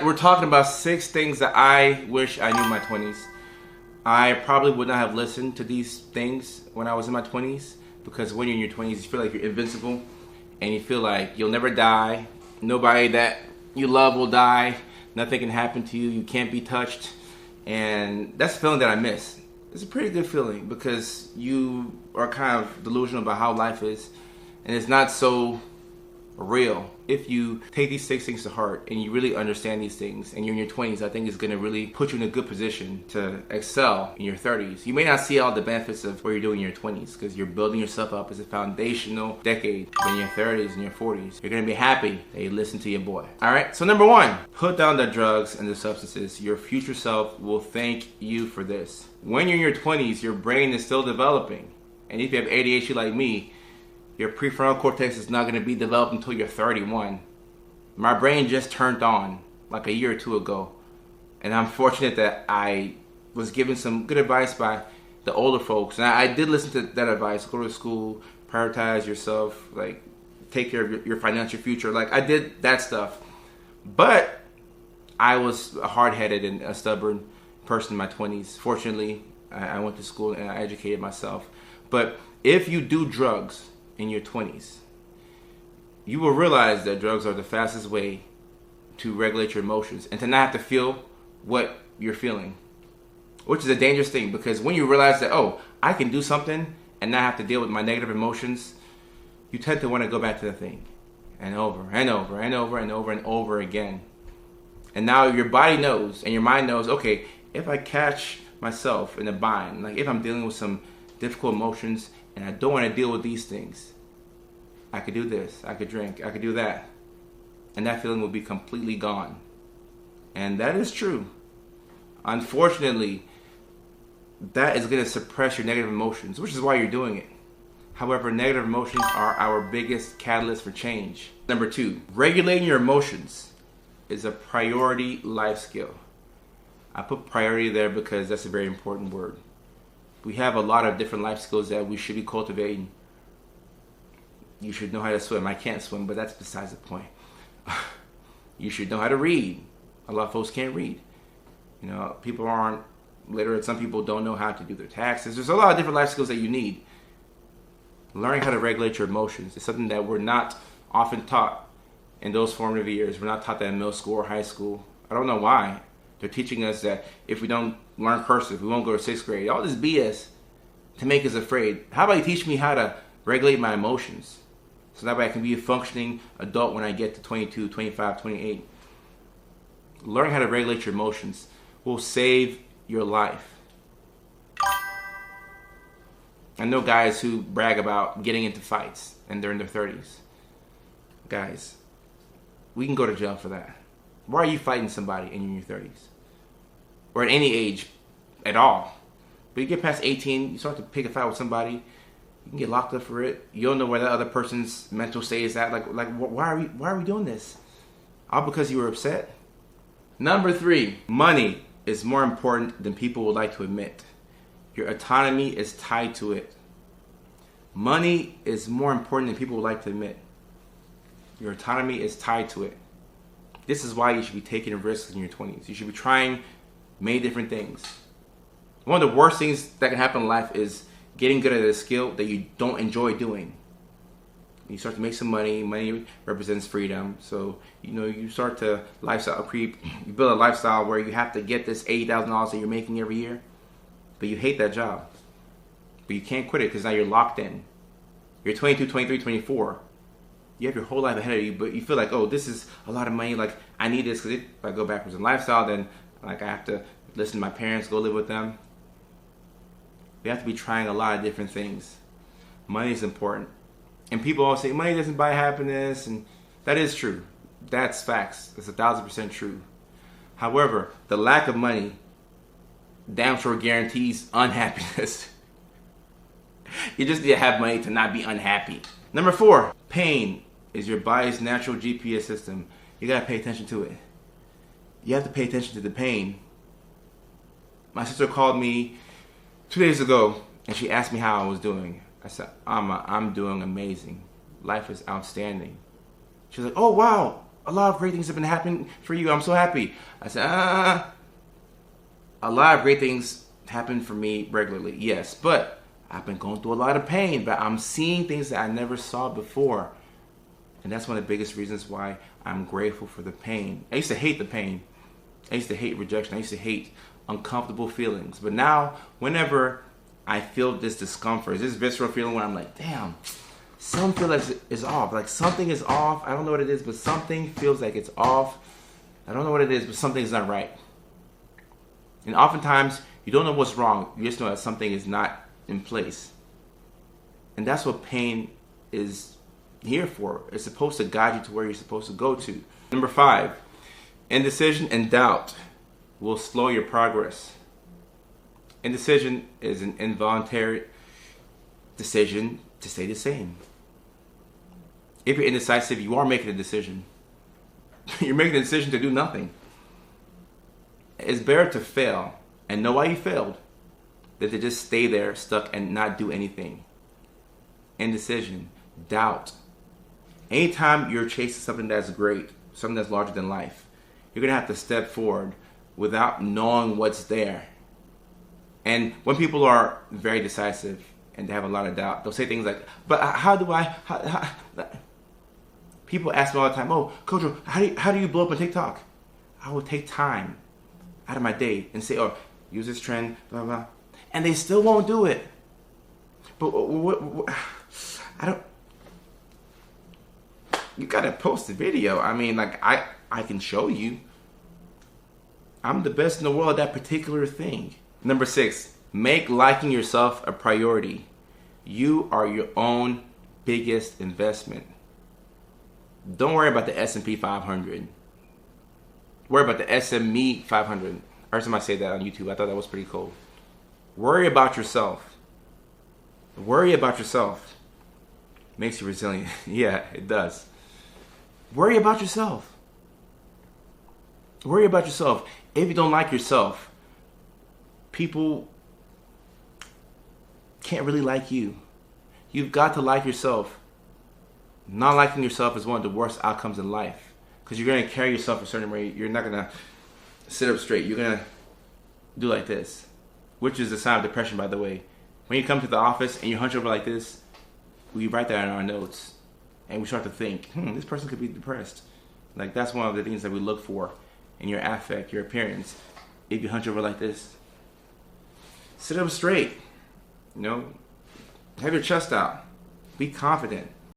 We're talking about 6 things that I wish I knew in my 20s. I probably would not have listened to these things when I was in my 20s, because when you're in your 20s, you feel like you're invincible and you feel like you'll never die. Nobody that you love will die. Nothing can happen to you. You can't be touched. And that's the feeling that I miss. It's a pretty good feeling because you are kind of delusional about how life is, and it's not so real. If you take these 6 things to heart and you really understand these things and you're in your 20s, I think it's going to really put you in a good position to excel in your 30s. You may not see all the benefits of what you're doing in your 20s because you're building yourself up as a foundational decade. In your 30s and your 40s, you're going to be happy that you listen to your boy. Alright, so number 1, put down the drugs and the substances. Your future self will thank you for this. When you're in your 20s, your brain is still developing. And if you have ADHD like me, your prefrontal cortex is not going to be developed until you're 31. My brain just turned on like a year or 2 ago. And I'm fortunate that I was given some good advice by the older folks. And I did listen to that advice. Go to school, prioritize yourself, like take care of your financial future. Like I did that stuff. But I was a hard-headed and a stubborn person in my 20s. Fortunately, I went to school and I educated myself. But if you do drugs in your 20s, you will realize that drugs are the fastest way to regulate your emotions and to not have to feel what you're feeling, which is a dangerous thing, because when you realize that, oh, I can do something and not have to deal with my negative emotions, you tend to want to go back to the thing and over and over and over and over and over again. And now your body knows and your mind knows, okay, if I catch myself in a bind, like if I'm dealing with some difficult emotions and I don't want to deal with these things, I could do this, I could drink, I could do that. And that feeling will be completely gone. And that is true. Unfortunately, that is going to suppress your negative emotions, which is why you're doing it. However, negative emotions are our biggest catalyst for change. Number 2, regulating your emotions is a priority life skill. I put priority there because that's a very important word. We have a lot of different life skills that we should be cultivating. You should know how to swim. I can't swim, but that's besides the point. You should know how to read. A lot of folks can't read. You know, people aren't literate. Some people don't know how to do their taxes. There's a lot of different life skills that you need. Learning how to regulate your emotions is something that we're not often taught in those formative years. We're not taught that in middle school or high school. I don't know why. They're teaching us that if we don't learn cursive, we won't go to 6th grade. All this BS to make us afraid. How about you teach me how to regulate my emotions, so that way I can be a functioning adult when I get to 22, 25, 28. Learning how to regulate your emotions will save your life. I know guys who brag about getting into fights and they're in their 30s. Guys, we can go to jail for that. Why are you fighting somebody in your 30s? Or at any age at all. But you get past 18, you start to pick a fight with somebody, you can get locked up for it. You don't know where that other person's mental state is at. Like why are we doing this? All because you were upset? Number 3, money is more important than people would like to admit. Your autonomy is tied to it. Money is more important than people would like to admit. Your autonomy is tied to it. This is why you should be taking risks in your 20s. You should be trying many different things. One of the worst things that can happen in life is getting good at a skill that you don't enjoy doing. You start to make some money. Money represents freedom. So, you start to lifestyle creep. You build a lifestyle where you have to get this $80,000 that you're making every year. But you hate that job. But you can't quit it because now you're locked in. You're 22, 23, 24. You have your whole life ahead of you, but you feel like, oh, this is a lot of money. Like, I need this because if I go backwards in lifestyle, then I have to listen to my parents, go live with them. We have to be trying a lot of different things. Money is important. And people always say, money doesn't buy happiness, and that is true. That's facts. That's 1,000% true. However, the lack of money damn sure guarantees unhappiness. You just need to have money to not be unhappy. Number 4, pain is your body's natural GPS system. You gotta pay attention to it. You have to pay attention to the pain. My sister called me 2 days ago and she asked me how I was doing. I said, I'm doing amazing. Life is outstanding. She was like, oh wow, a lot of great things have been happening for you. I'm so happy. I said, a lot of great things happen for me regularly, yes, but I've been going through a lot of pain, but I'm seeing things that I never saw before. And that's one of the biggest reasons why I'm grateful for the pain. I used to hate the pain. I used to hate rejection. I used to hate uncomfortable feelings. But now, whenever I feel this discomfort, this visceral feeling where I'm like, damn, something is off. Like something is off. I don't know what it is, but something feels like it's off. I don't know what it is, but something's not right. And oftentimes, you don't know what's wrong. You just know that something is not in place. And that's what pain is here for. It's supposed to guide you to where you're supposed to go to. Number 5, indecision and doubt will slow your progress. Indecision is an involuntary decision to stay the same. If you're indecisive, you are making a decision. You're making a decision to do nothing. It's better to fail and know why you failed than to just stay there stuck and not do anything. Indecision, doubt. Anytime you're chasing something that's great, something that's larger than life, you're going to have to step forward without knowing what's there. And when people are very decisive and they have a lot of doubt, they'll say things like, but how do I... People ask me all the time, oh, Kojo, how do you blow up on TikTok? I will take time out of my day and say, oh, use this trend, blah, blah. And they still won't do it. But I don't... You gotta post the video. I mean, like, I can show you. I'm the best in the world at that particular thing. Number 6, make liking yourself a priority. You are your own biggest investment. Don't worry about the S&P 500. Worry about the SME 500. I heard somebody say that on YouTube. I thought that was pretty cool. Worry about yourself. Worry about yourself. Makes you resilient. Yeah, it does. Worry about yourself. Worry about yourself. If you don't like yourself, people can't really like you. You've got to like yourself. Not liking yourself is one of the worst outcomes in life, because you're going to carry yourself a certain way. You're not going to sit up straight. You're going to do like this, which is a sign of depression, by the way. When you come to the office and you hunch over like this, we write that in our notes, and we start to think, this person could be depressed. Like, that's one of the things that we look for in your affect, your appearance. If you hunch over like this, sit up straight. Have your chest out. Be confident.